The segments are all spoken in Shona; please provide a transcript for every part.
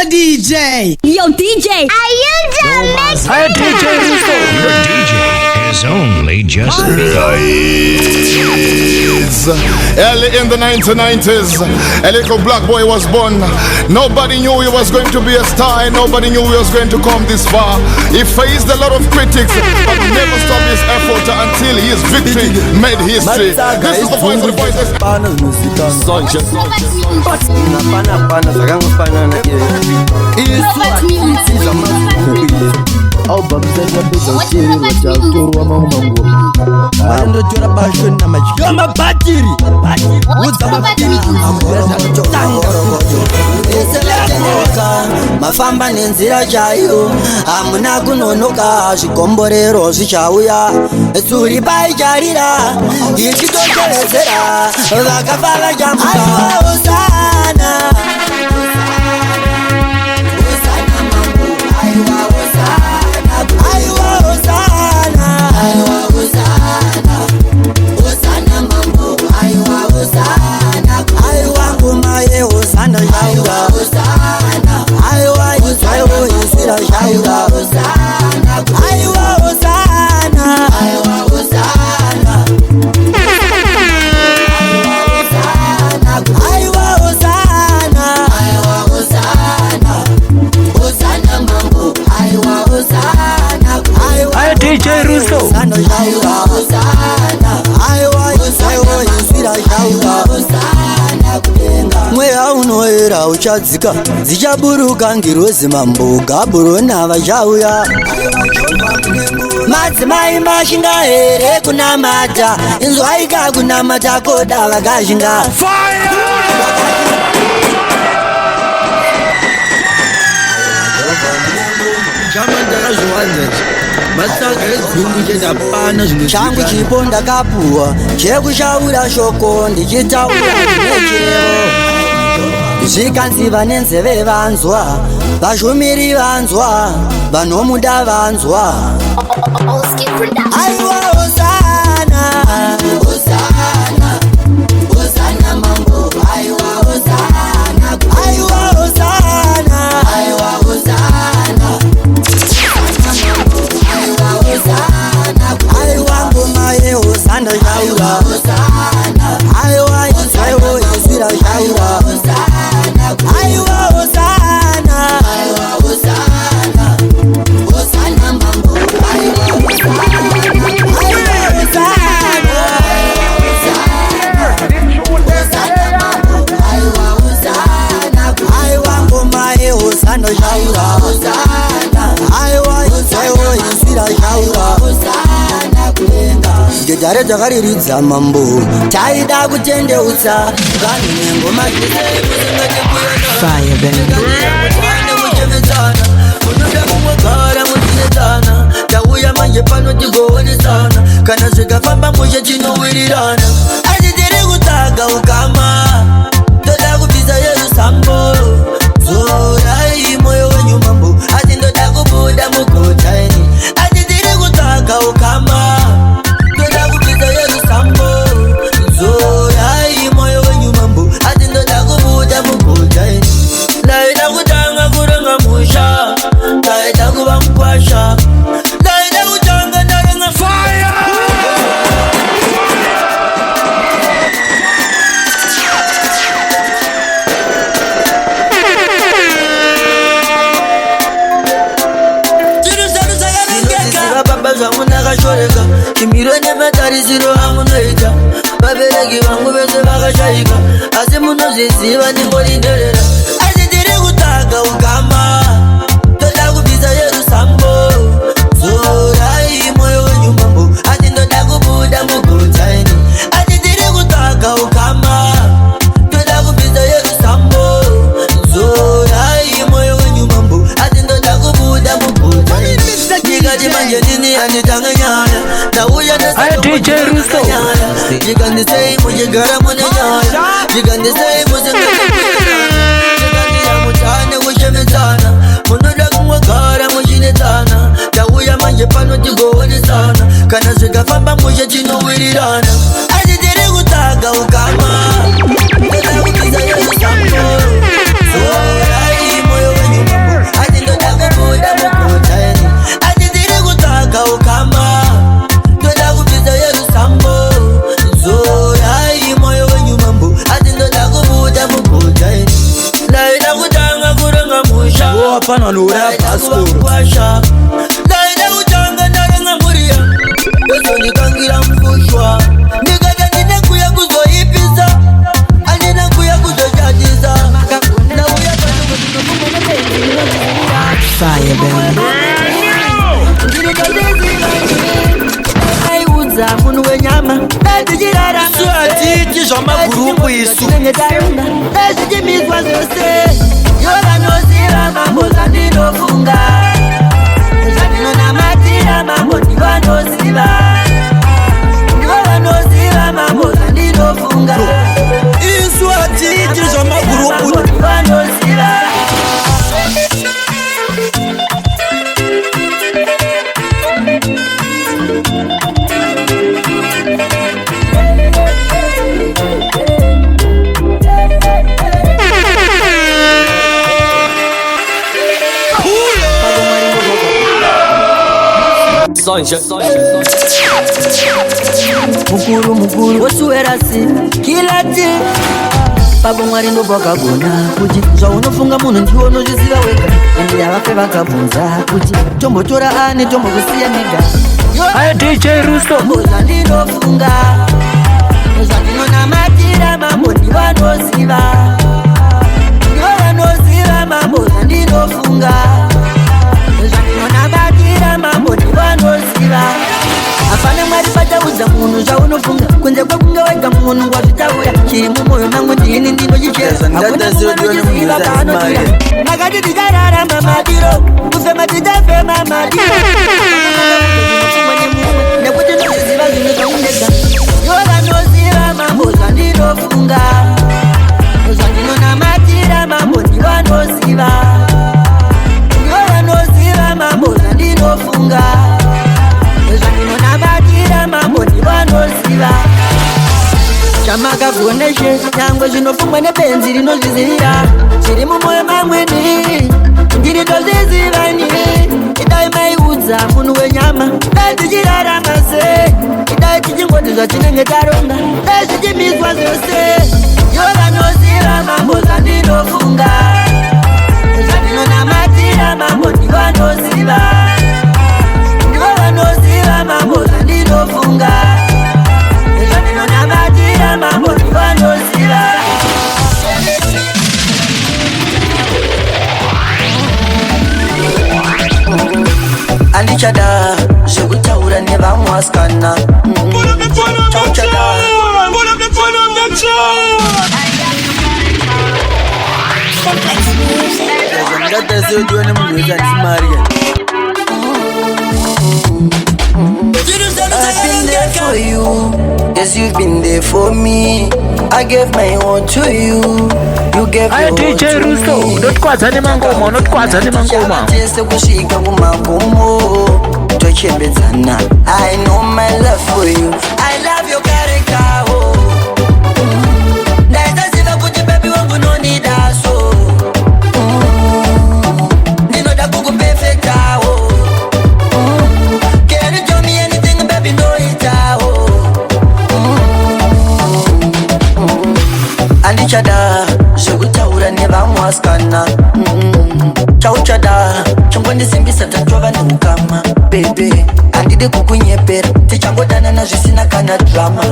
Mr. DJ. Yo, DJ. Are you done mixing? Hi, DJ Russo. Your DJ is only just Early in the 1990s, a little black boy was born. Nobody knew he was going to be a star, and nobody knew he was going to come this far. He faced a lot of critics, but never stopped his effort until his victory made history. This is the voice of the voices. Mafamba nenzira chayo amuna kunonoka zvikomborero zvichauya suri pai charira ichitokerezera vakafa vachamuka osana DJ Russo. Mweya unoera uchadzika dzichaburuka ngirozi mamboga burona vachauya madzimai mashinga here kunamata inzwaika kunamata koda vakashinga changu chipo ndakapuwa chekushaura shoko ndichitaura nechero zvikanziva nenzeve vanzwa vashumiri vanzwa vanomuda vanzwa aiwa osana osana osana mambo aiwa osana aiwa osana aiwa osana aiwa ngoma yeosana yaura aiwa isaiwo isira yaura aiwa osana aiwa osana osana mambo aiwa osana aiwa ngoma yeosana yaura aiwa isaiwo isira yaura ngedare dzakariridza mambo taida kutendeutsa vanhu nengoma Fire, baby. unoda kumwagara mutinetana tauya manje pano tigowonesana kana zvikafamba mushe tinowirirana asi tiri kutsaga ukama toda kubvisa yerusambo zorai moyo wenyu mambo asi ndoda kubuda mugotaini asi tiri kutsaga ukama toda kubvisa yerusambo zorai moyo wenyu mambo asi ndoda kubuda mugotaini ndaida kutanga kurenga musha ndaida kuva mukwasha ndaida kutanga ndarenga fire zvamundakashoreka chimiro nematarisiro amunoita vabereki vangu vese vakashayika asi munozviziva ndimborinderera asi tiri kutsaga ukama toda kubvisa yerusambo zorai moyo wenyu mambo asi ndoda kubuda mugotaini asi tiri kutsaga ukama toda kubvisa yerusambo zorai moyo wenyu mambo asi ndoda kubuda mugotaini ndikati manje ndini anditanga nyaya ndauya DJ Russo. ndikandisei muchigara mune nyaya ndikandisei musikandiyamutane kushemedzana munoda kumwagara muchinetsana ndauya manje pano tigowonesana kana zvikafamba mushe tinowirirana asi tiri kutsaga ukama toda kubvisa yerusambo zorai moyo wenyu fana norapa sikuwasha ndaida kutanga ndarenga mburia yozonikangira mfushwa ndikata ndine kuya kuzoipisa andine kuya kuzojatiza ndauya fire baby aiudza munhu wenyama atichiraraswatiti zvamagurupu isu ezvichimizwa zvose yovanoziva mambo zvandinofunga zvandinonamatira mambo ndivanoziva ndivanoziva mambo zvandinofunga isu atiti zvamagurupu ndivanoziva mukuru wosuwerasi kilati baba mwari ndobvakagona kuti zvaunofunga munhu ndiwo unozviziva wega ende yavafe vakabvunza kuti tombotora ani tombokusiya nega DJ Rusto zvandinofunga zvandinonamatira mambo ndivanoziva ndivanoziva mambo zvandinofunga zvandinonamatira mambo ndivanoziva hapana mwari pachaudza munhu zvaunofunga kunze kwekunge wega munhu wazvitaura chiri mumwoyo mangu ndini ndinochichera hakunamunoziva paanotira makati tichararama madiro kufema tichafema madiro nekuti nozviziva zvinhu zvaunega yovanoziva mambo zvandinofunga zvandinonamatira mambo ndivanoziva yovanoziva mambo zvandinofunga zvandinonamatira mambo ndivanoziva chamakagoneshe nyangwe zvinofungwa nebenzi rinozvizivira zviri mumwoyo mamweni ndiri tozvizivani idai maiudza munhu wenyama dai tichirarama sei idai tichingoti zvatinenge taronga dai zvichimizwa zvose yovanoziva mambo zvandinofunga zvandinonamatira mambo ndivanoziva ndivanoziva mambo zvandinofunga zvandinonamatira mambo ndivanoziva andichada zvekutaura nevamwe vasikana chauchada ndataziodiwa nemunhu wese andisimaria I've been there for you, yes you've been there for me. I gave my all to you, you gave your all DJ to Rusto, me. notkwadzane mangoma, notkwadzane mangoma. Tese kusvika kumagumo, tochembedzana. I know my love for you, I love your character. Ndaitaziva kuti baby wangu nonida so. Ndinoda kukuperfecta. Andichada zvekutaura nevamwe vasikana chauchada chingondisimbisa tatova neukama bebe handidi kukunyepera tichangodanana zvisina kana drama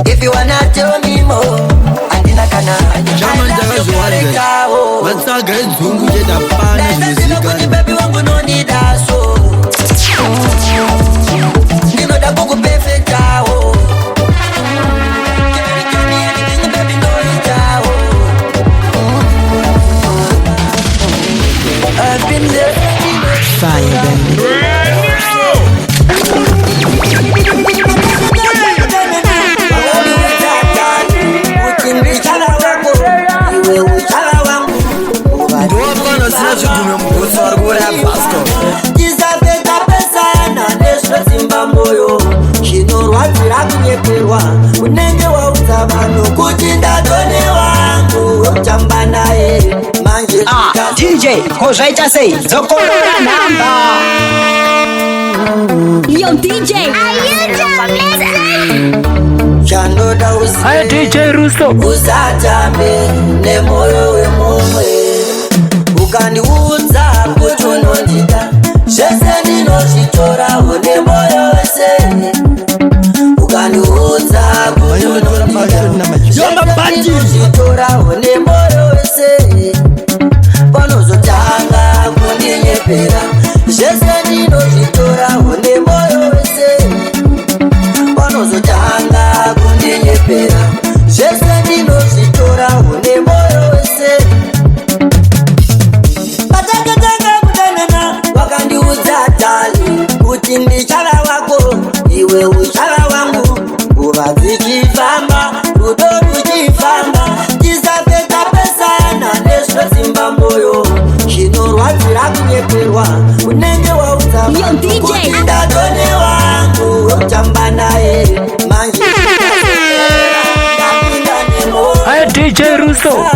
if you wanna tell me more handina kana vatsaga idzungu chedapana ndaitaziva kuti bebi wangu nonida so ndinoda kukuperfectawo I've been there. Fire, baby. Unenge waudza vanhu kuti ndadone wangu utamba naye manje DJ kozvaita sei dzokorora nhamba Yo DJ chandoda DJ Rusto usatambe nemoyo wemumwe ukandiudza kunyeperwa unenge waudza kuti ndadone wangu wotamba naye manje Aya DJ Russo.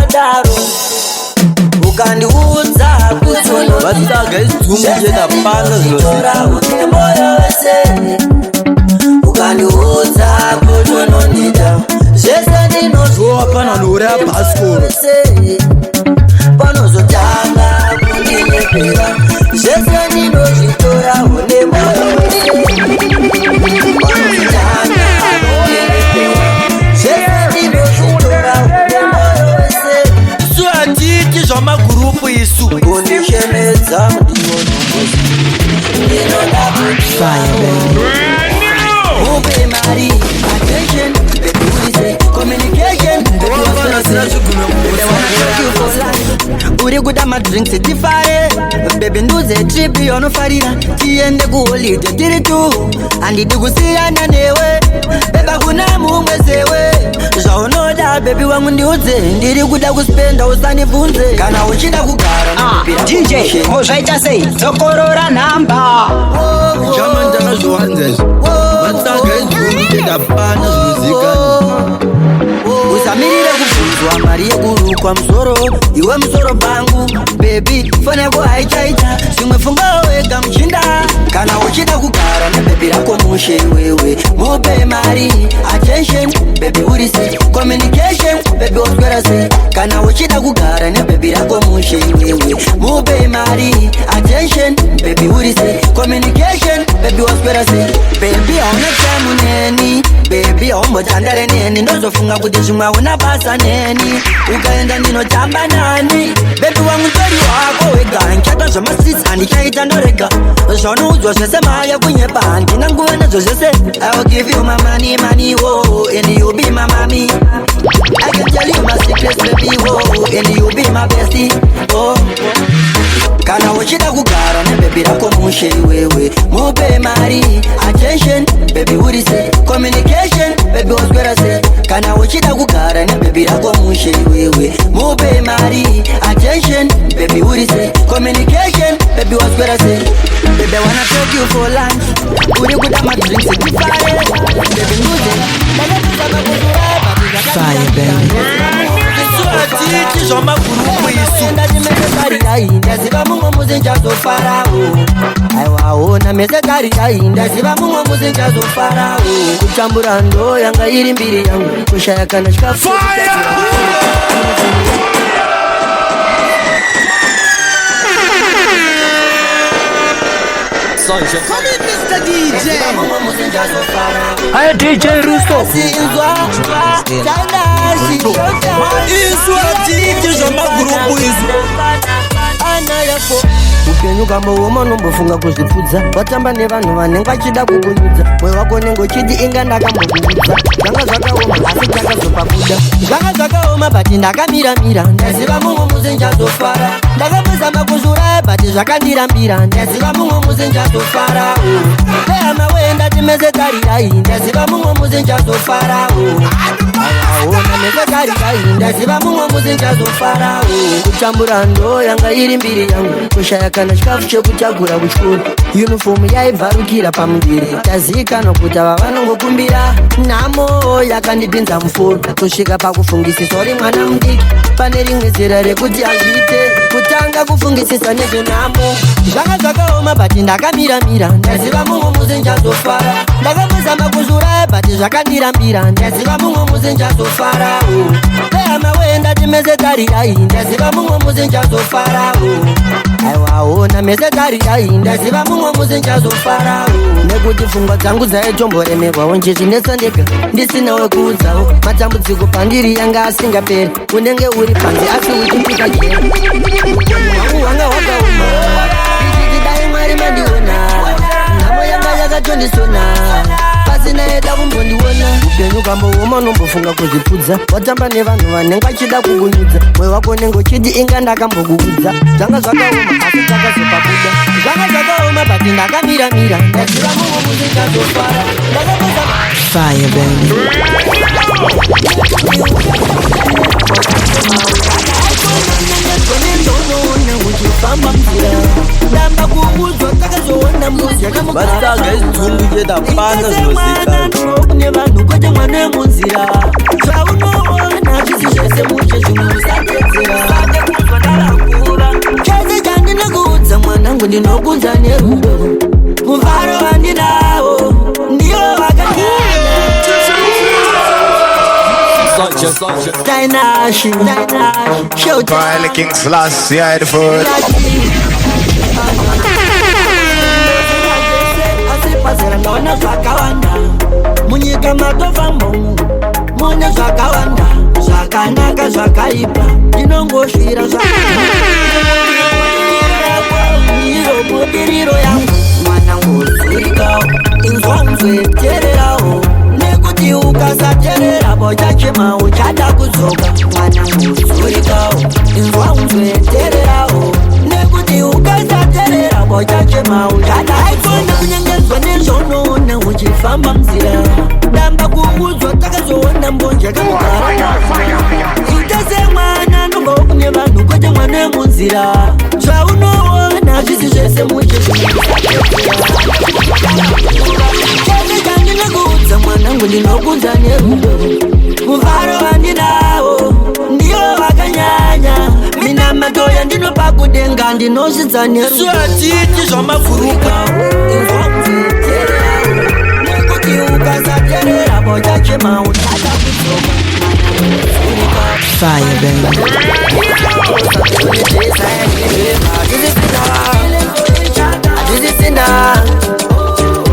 ukandiudza kuti vatsaga izvumbu jetapana zvinozikana ukandiudza kuti unondida zvese ndinozopana nore abhasikoro panozotanga kundinyepera zvese ndinozvitora une moyo wese panozotanga kundinyepera zvese ndinozvitora une moyo wese isu hatiti zvamagurupu isu kundishemedza ndinoda upe mari attention bebuise communication uri kuda madrinks tifare bebe nduze trip yonofarira tiende kuholide tiri tu handidi kusiyana newe beba kuna mumwe sewe zvaunoda bebi wangu ndiudze ndiri kuda kuspenda usanibvunze kana uchida kugara DJ kozvaita sei dzokorora nhamba chama ndanazvowanza izvi vatsaga izvumbu jetapana zvinozikana usamirire kubvunzwa mari yekurukwa musoro iwe musoro pangu bebi foneko haichaita zvimwe fungawo wega muchinda kana uchida kugara nebebi rako mushe wewe mupe mari attention bebi urise communication bebi oswera se kana uchida kugara nebebi rako mushe wewe mupe mari attention bebi urise communication bebi oswera se bebi hauna time neni bebi haumbotandare neni ndozofunga kuti zvimwe hauna basa neni ukaenda ndinotamba nani bebi wangu tori wako wega nchata zvamasisi handichaita ndorega zvaunoudzwa zvese maya kunyepa handina nguva nazvo zvese I will give you my money, money, whoa, and you be my mommy. I can tell you my secrets, baby, whoa, and you be my bestie, oh. Kana uchida kugara nebebi rako mushe wewe mupe mari attention baby urise communication baby oswera se kana uchida kugara nebebi rako mushe wewe mupe mari attention baby urise communication baby oswera se baby wanna take you for lunch uri kuda madrinks tifare baby nduze Fire baby hatiti zvamagurupu isu ndazimesekarirai ndaziva mumwe muzi nchazofarawo aiwaona mesekarirai ndaziva mumwe muzi nchazofarawo kutambura ndo yanga iri mbiri yangu kushaya kana chikafu Aya DJ Russo. isu hatiti zvamagurupu isu upenyu kambooma unombofunga kuzvipfudza watamba nevanhu vanenge vachida kukunyudza mwoyo wako unenge uchiti inga ndakambokuudza zvanga zvakaoma asi chakazopa kuda zvanga zvakaoma bati ndakamira-mira ndaziva mumwe muzi nchazofara ndakambozama kuzuraya bati zvakandirambira ndaziva mumwe muzi nchazofara ehama wenda timezekarirai ndaziva mumwe muzi nchazofara aona mezekarirai ndaziva mumwe muzi nchazofara kutambura ndo yanga iri mbiri yangu kushaya kana chikafu chekutagura kuchikoro yunifomu yaibvarukira pamuviri tazikanwa kuti ava vanongokumbira nhamo yakandipinza muforo kusvika pakufungisisa uri mwana mudiki pane rimwe zera rekuti azviite kutanga kufungisisa nezvenhamo zvanga zvakaoma bati ndakamira-mira ndaziva mumwe muzi nchazofara ndakambozama kuzuraya bati zvakandirambira ndaziva mumwe muzi nchazofara ehama wenda timezekarirai ndaziva mumwe muzi nchazofara aiwaona mesekarirai ndaziva mumwe muzi nchazofarawo nekuti pfungwa dzangu dzaitomboremerwawo njezvinetsa ndega ndisina wekuudzawo matambudziko pandiri yanga asingaperi unenge uri panze asi uchipika jera wangu wanga wakauma ichiti dai mwari mandiona nhamo yanga yakatondisona pasina yeda kumbondiona upenyu kambooma unombofunga kuzvipfudza watamba nevanhu vanenge vachida kukunyudza mwoyo wako unenge uchiti inga ndakambokuudza zvanga zvakaoma asi chakazopa kuda zvanga zvakaoma bati ndakamira-mira ndaziva mumwe muzi nchazofara Fire baby uchifamba mzira Basaga izungu jeda panda zozika Kune vanhu kwete mwana emunzira zvaunoona chizvese muche zvimusatedzera chese chandinokuudza mwanangu ndinokunza nerudo muvharo vandinawo ndiyo vakanyanya Dainashi Violet King Selassie, I the food. Ndaona zvakawanda munyika matofambo mune zvakawanda zvakanaka zvakaipa ndinongosvira mudiriro yangu mwanangu zurikawo inzwanzwetererawo nekuti ukasaterera bochachema uchada kudzoka mwanangu zurikawo inzwanzwetererawo nekuti ukasaterera bochachema uchada aikona kunyengedzwa nezvaunoona uchifamba mzira damba kuudzwa takazoona mbonja kamugara itese mwana nonga kune vanhu kwete mwana emunzira zvaunoona zvisi zvese muchezvikandinokuudza mwanangu ndinokunza nerudo muvharo vandinawo ndiyo vakanyanya mina matoya ndinopa kudenga ndinozvidza nerudo Swatiti zvamafuruka nekuti ukasaterera bochachema uchada kudzoka Fire baby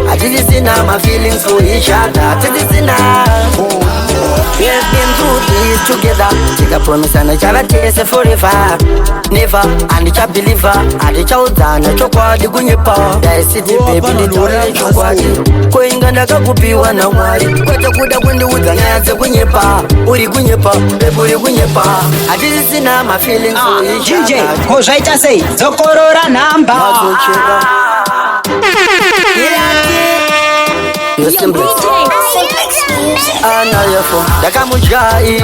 I didn't see now my feelings for each other. I didn't see now. We have been through this together. Take a promise and I shall taste it forever. Never, and it's a believer. And it's out down, a chocolate, the gunyapa. I see the baby, the toilet, chocolate. Going on a kakupi, one hour. Quite a good window with an answer, gunyapa. Uri gunyapa, baby, gunyapa. I didn't see now my feelings for each other. DJ, Kozaita say, Zokorora number.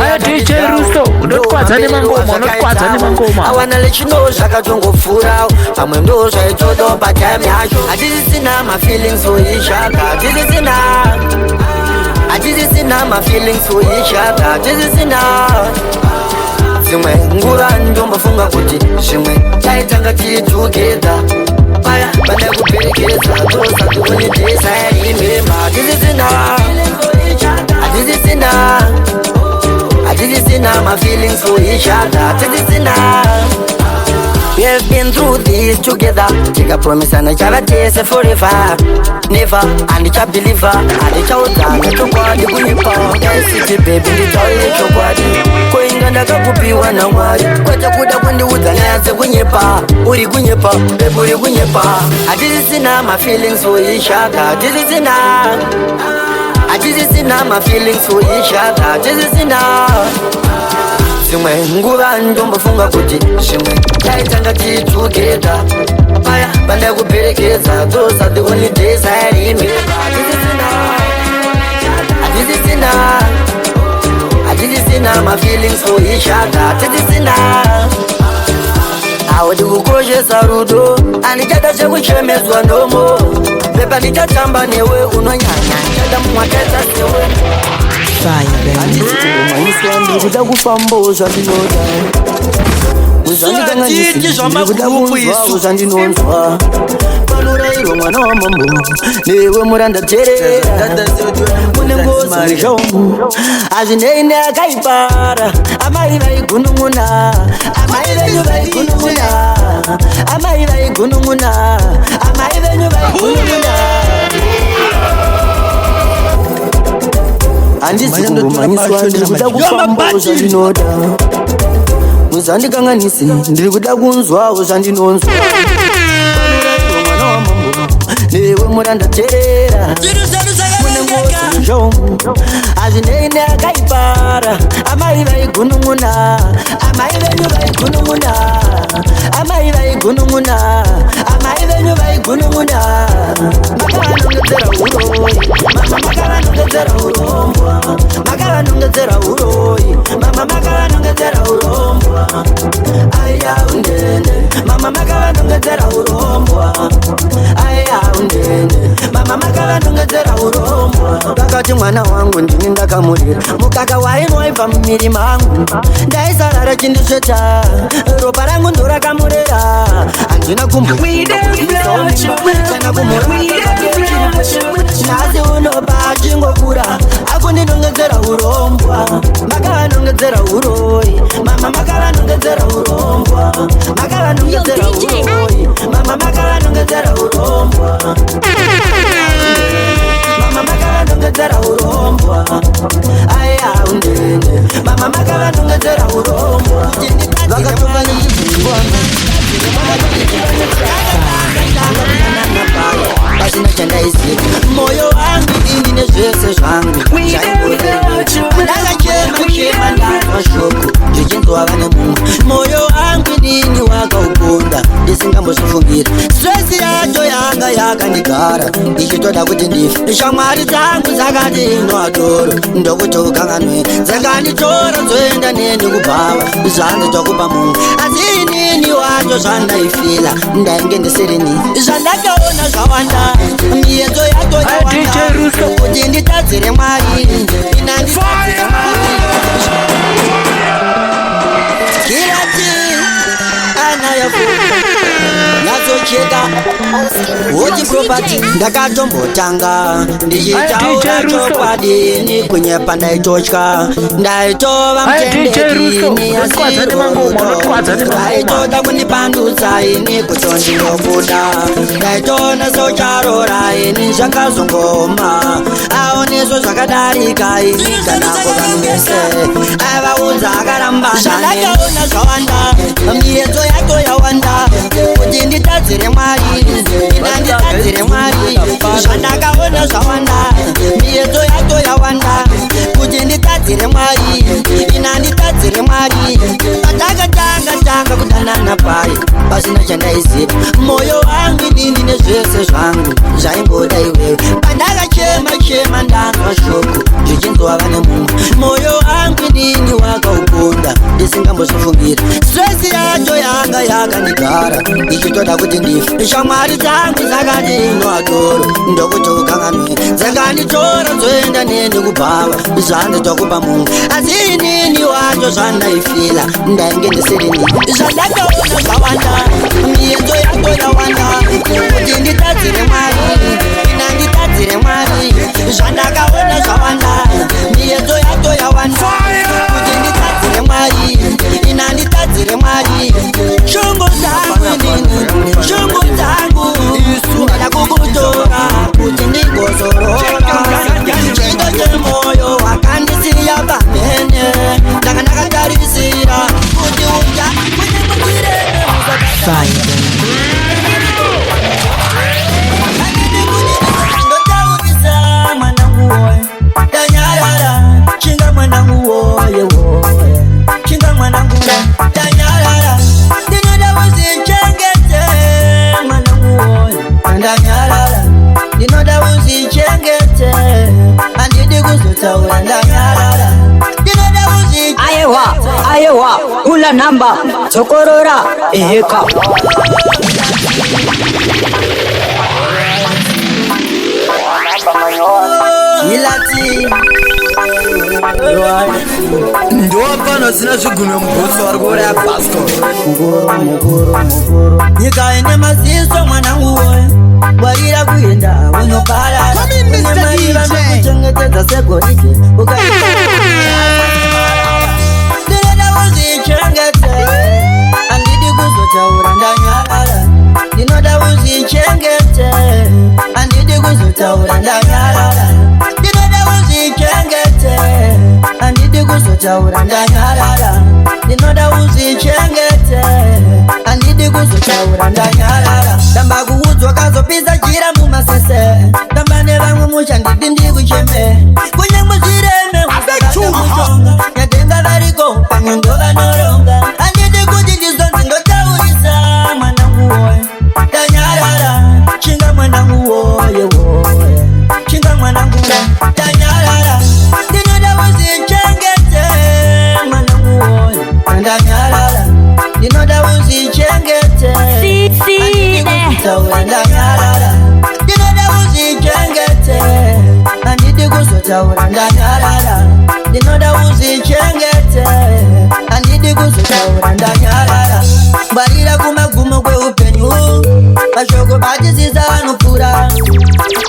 Aya DJ Rusto, unotwadza nemangoma. I wanna let you know zvakatongofura pamwe ndo zvaitodo patime yacho hatisisina my feelings for each other hatisisina my feelings for each other hatisisina dzimwe nguva ndombofunga kuti zvimwe taitanga tiri together paya panda kuperekedza ndosatiunidesa yaimhemba hatisisina my feelings for each other hatisisina. We have been through this together. Take a promise and I shall taste it forever. Never, and it's a believer. And it's out there, it's a body when you fall. I see the baby, it's all in your body. Going on a kakupi wana wari. Kwata kuda kwende utangaze kunyepa. Uri kunyepa, baby kunyepa. I didn't see now my feelings for each other. I didn't see now my feelings for each other. I didn't see now. Zvimwe nguva ndombofunga kuti zvimwe taitanga tiri together paya panda kuperekedza those are the only days I remember hatisisina my feelings for each other hatisisina awadi kukoshesa rudo anichada chekuchemedzwa ndomo pepa ndichatamba newe unonyanya chada mumwakaita sewe ndikuda kufambo zvandinoda uzvandikanganisirikuda zvandinonzwa panorayirwa mwana wamambo newe muranda terera mune ngozi zvomu hazvinei neakaipara amai vaigunun'una amai venyu vaigunun'una amai vaigunun'una amai venyu vaigunun'una handisi kungomanyiswa ndirikuda kufambawo zvandinoda muzandikanganisi ndirikuda kunzwawo zvandinonzwa mwana wamambo newe muranda terera mune ngozi zvomu hazvinei neakaipara amai vaigunun'una amai venyu vaigunun'una amai vaigunun'una amai venyu vaigunun'una makavanongedzera uroyi mama makavanongedzera urombwa makavanongedzera uroyi mama makavanongedzera urombwa aya undende mama makavanongedzera urombwa aya undende mama makavanongedzera urombo vakati mwana wangu ndini ndakamurira mukaka wainwaibva mumiri mangu ndaisarara chindisveta ropa rangu ndorakamurera handina kumboana kumhoranazi unopa achingokura akundinongedzera urombwa makavanongedzera uroi mama makavanongedzera urombwa makavanongedzera uroi mama makavanongedzera urombwa mama makavanongedzera urombwa aya undende mama makavanongedzera urombwa vakatoka nechizingwana pasina chandaiziva moyo wangu ini nezvese zvangu ndakachema ndanzwa shoko zvichinzwa vane mumwe moyo wangu inini wakauponda ndisingambozvifungira stresi yacho yanga yakandigara ichitoda kuti ndife shamwari dzangu dzakati inoatoro ndokutokanganwe dzakanditora dzoenda neni kubhava zvanzi dzakupa mumwe asi inini wacho zvandaifila ndainge ndisirini zvandakaona zvawanda mienzo yacho yawanda kuti nditadzire mwari inanditadzire mwari kirati ana yazocheka uti propati ndakatombotanga ndichitaura chokwadini kunyepa ndaitotya ndaitova mutendekini aitoda kundipandutsa ini kutondinobuda ndaitona socharora ini zvakazongoma aoneswo zvakadarika ini kanako vanumese avaudza akaramba zvandakaona zvawanda mienzo yacho yawanda kuti nditadzire mwari inanditadzire mwari zvandakaona zvawanda mienzo yacho yawanda kuti nditadzire mwari inanditadzire mwari patakatanga kudanana pai pasina chandaiziva moyo wangu inini nezvese zvangu zvaimboda iwewe pandakachema ndanzwa shoko zvichinzwa vane mumwe moyo wangu inini wakauponda ndisingambozvifungira stresi yacho yanga yakandigara ichitoda kuti ndife shamwari dzangu dzakati inoatoro ndokutokanganwe dzakanditora dzoenda neni kubhava zvanzi dzakupa mumwe asi inini wacho zvandaifila ndainge ndisirini zvandakaona zvawanda mienzo yacho yawanda kuti nditadzire mwari inanditadzire mwari zvandakaona zvawanda mienzo yacho yawanda kuti nditadzire mwari inanditadzire mwari shungu dzangu inini shungu dzangu ndakukutora kuti ndigozorora chingo chemoyo wakandisiya pamene ndanga ndakatarisira kuti uja kunyemukire ndotaurisa mwanangu woye tanyarara chinga mwanangu woye woye chinga mwanangu tanyarara ndinoda uzichengete mwanangu woye ndanyarara ndinoda uzichengete andidi kuzotaura ndanyarara ndinoda uzichengete ayewa ula namba chokorora eheka ilati ndopano zina zvigume mubhutsu vari kuuraya basco mukuru nyika ine maziso mwanangu woye warira kuenda unoparara une mai vanokuchengetedza segonike ndinoda uzichengete andidi kuzotaura ndanyarara ndinoda uzichengete andidi kuzotaura ndanyarara ndinoda uzichengete andidi kuzotaura ndanyarara ndinoda uzichengete andidi kuzotaura ndanyarara tamba kuudzwa kazopisa jira mumasese tamba nevamwe musha ndidi ndikucheme kunyangwe zvireme mutonga nyatenga variko panyundo vanoronga andidi kuti ndizonzi ndotaurisa mwanangu woye tanyarara chinga mwanangu woye woye chinga mwanangu tanyarara ndinoda uzichengete mwanangu woye ndanyarara ndinoda uzichengete ndinoda uzichengete kuzitaura ndanyarara ndinoda uzichengete handidi kuzitaura ndanyarara ngwarira kumagumo kweupenyu mashoko batisiza vanopfura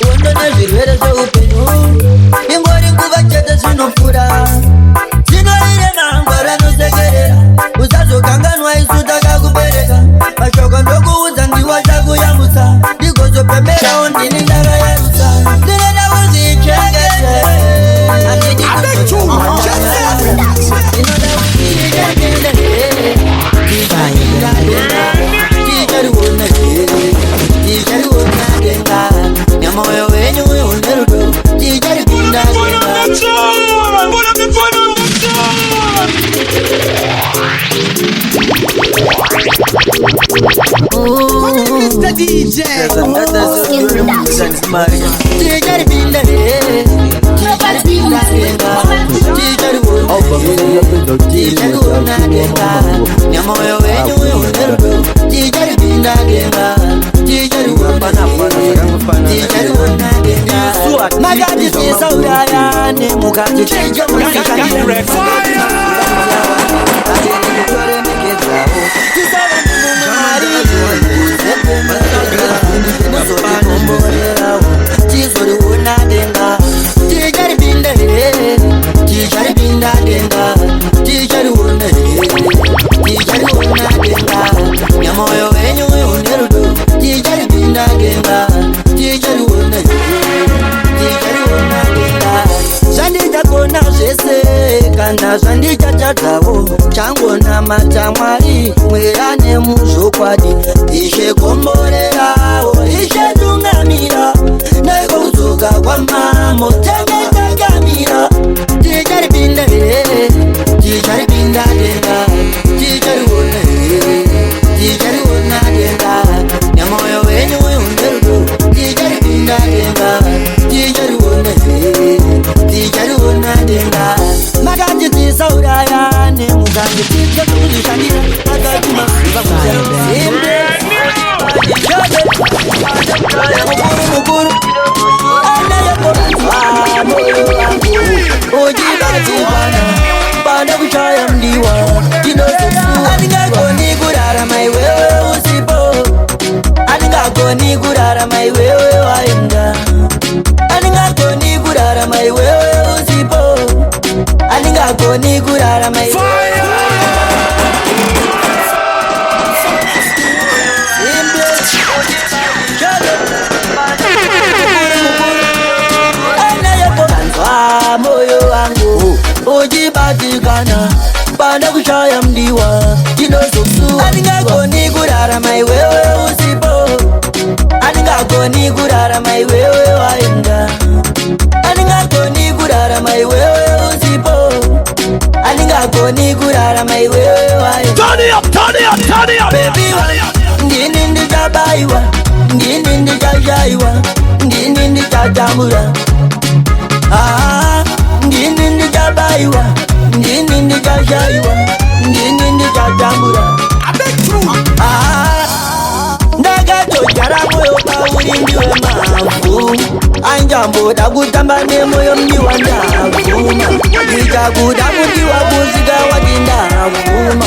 wondo nezvirwere zveupenyu ingori nguva chete zvinopfura zvinoirema ngwara nosekerera usazokanganwa isu takakubereka mashoko ndokuudza ndiwa chakuyamutsa ndigozopemberawo ndini ndakayarutsa ndinoda uzichengete handidi moyo wenyu unerudo tijaripinda Mr. DJ Magadi tisauraya ne mukati chenja moyo wenyu unerudo tijaripinda genga tijaruona zvandichagona zvese kana zvandichachadzavo changona matamwari mwera nemuzvokwadi ishekomborerawo ishetungamira nekudzoka kwamamo tangatangamira ticharipinda ticharipinda denga tichariona tichariona denga nemoyo wenyu unerudo tijaripinda denga tichariona tichariona denga makati tisauraya nemukange tichekuzvishandira akati mazuva mukuru anayekomoyo wangu uchibativana panda kuchaya mdiwa tinozosuwa andingagoni kurarama iwewe usipo andingagoni kurarama iwewe waenda andingagoni kurarama iwewe usipo andingagoni kurarama iwewe moyo wangu ujibatikana panda kuchaya mdiwa tinozosuwa andingagoni kurarama iwewe usipo andingagoni kurarama iwewe waenda andingagoni kurarama iwewe usipo andingagoni kurarama iwewe waenda baby ndini ndichabaiwa ndini ndichashaiwa ndini ndichatambura ndini ndichabaiwa ndini ndikashaiwa ndini ndichatambura ndakatodyara moyo pauri ndiwe mavhu anjamboda kutamba nemoyo mdiwa ndavhuma ndichakuda mudiwa kusika wati ndavhuma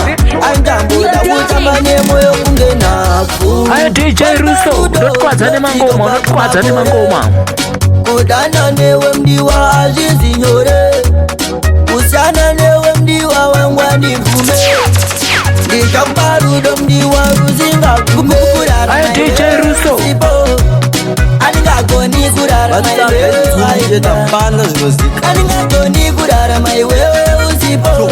anjamboda kutamba nemoyo kunge navhuma Ayo DJ Russo unotwadza nemangoma unotwadza nemangoma kudana newe mdiwa azvizi nyore kusiyana newe mdiwa wangwani mvume ndichakupa rudo mdiwa rusingakumurarama Ayo DJ Russo andingagoni kurarama iwewe andingagoni kurarama iwewe usipo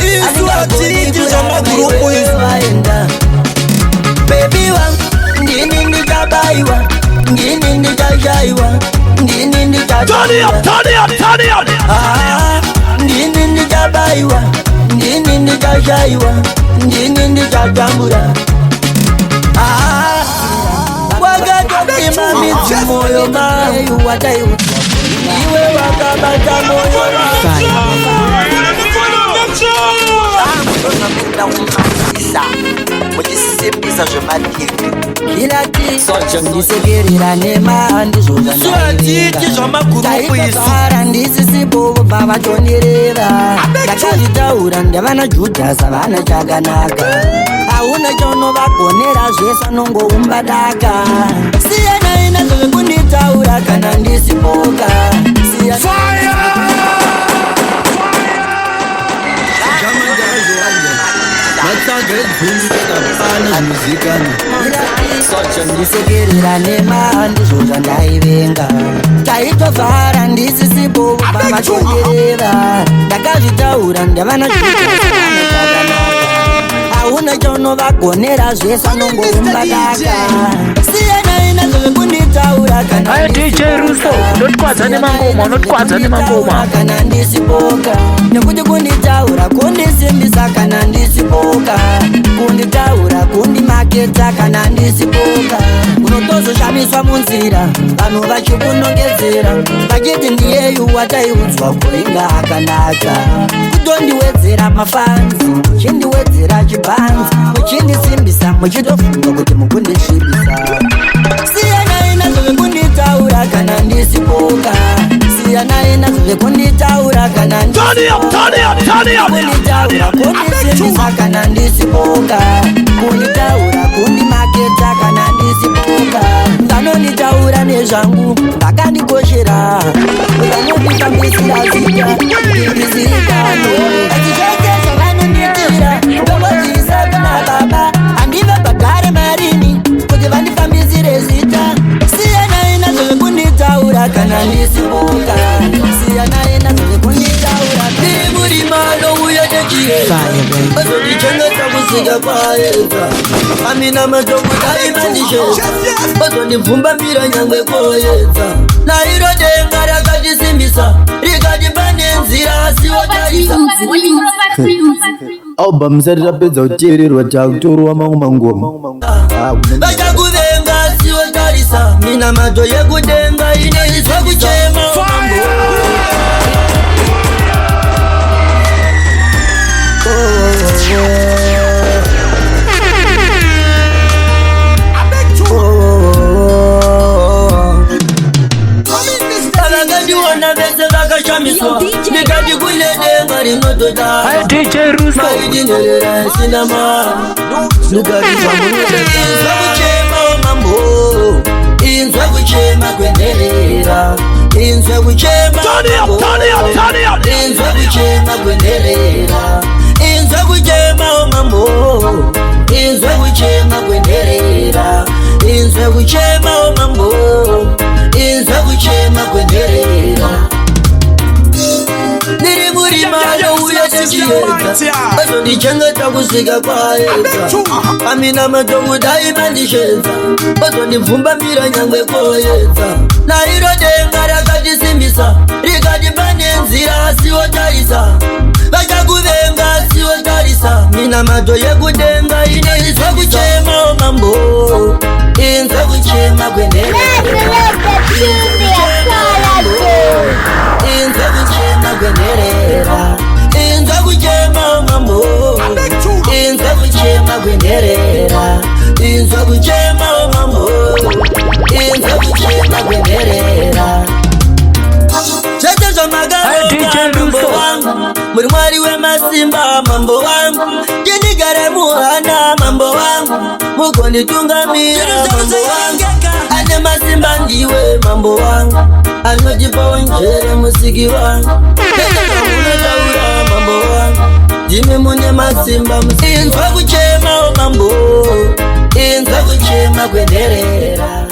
andingagoni kurarama iwewe waenda baby wangu ndini ndichabaiwa ndini ndichashaiwa ndini ndichatambura ndini ndichabaiwa ndini ndichashaiwa ndini ndichatambura wakatopima midzi moyo mayu wataiwa iwe wakabata moyo kundisimbisa zvematiki ndisekerera nemandi Swatiti zvamagurupu isu zvozvara ndisisipo vobva vatonderera ndakazvitaura ndavana Judas havana chakanaka hauna chaunovagonera zvese anongoumba daka siyanai nazvo zvekunditaura kana ndisipoka ndisekerera nemandi zvozvandaivenga taitovhara ndisisipo vavatonderera ndakazvitaura ndavana hauna chaunovagonera zvese anongoumba daka siyanai nazvo zvekunditaura Ayo DJ Russo, unotwadza nemangoma kana ndisipoka nekuti kunditaura kundisimbisa kana ndisipoka kunditaura kundimaketa kana ndisipoka unotozoshamiswa munzira vanhu vachikunongedzera vachiti ndiyeyu wataiudzwa kuinga akanaka kutondiwedzera mafanzi muchindiwedzera chibanzi muchindisimbisa muchitofunga kuti mukundisvibisa siyanai nazvo zvekunditaura kana ndisipoka siyanai nazvo zvekunditaura kana kunditaura kundisimbisa kana ndisipoka kunditaura kundimaketa kana ndisipoka vanonditaura nezvangu vakandikoshera vanondifambisira zita ndimizikano zvese zvavanonditira ndovoziisa kuna baba handivabhadhare marini kuti vandifambisire zita siyanai nazvo zvekunditaura kana ndisipoka siyanai nazvo zvekunditaura ndiri murima nouya nechiedza ozondichengeta kusvika kwaedza amina madhokudaimandishedza ozondibvumbamira nyangwe koedza nairo denga rakatisimbisa rikati pane nzira asiwotarisa album isati tapedza kuteererwa takutorwa mamwe mangoma vachakuvenga asiwotarisa mina madho yekudenga ineizwa kuchema vakandiona vese vakashamiswa ndikati kune denga rinotoda Ayo DJ Russo, maidinerera sina mari inzwa kuchema mambo inzwa kuchema kwenderera inzwa kuchema inzwa kuchema kwenderera inzwa kuchema mambo inzwa kuchema kwenderera inzwa kuchema mambo inzwa kuchema kwenderera ndiri murima nouya techiedza ozondichengeta kusvika kwaedza amina madhokudaimandishedza ozondibvumbamira nyangwe koedza nairo denga rakatisimbisa rikati pane nzira asiwotarisa vachakuvenga asiwotarisa mina madho yekudenga ineizwa kuchema mambo inzwa kuchema kwenderera inzwa kuchema kwenderera inzwa kuchema mambo inzwa kuchema kwenderera inzwa kuchema mambo inzwa kuchema kwenderera zvese zvamagaaa mambo wangu muri mwari wemasimba mambo wangu tindigare muhana mambo wangu mugonditungamira mambo wangu ane masimba ndiwe mambo wangu anotipawo njere musiki wangu unotaura mambo wangu ndimi mune masimba inzwa kuchema mambo inzwa kuchema kwenderera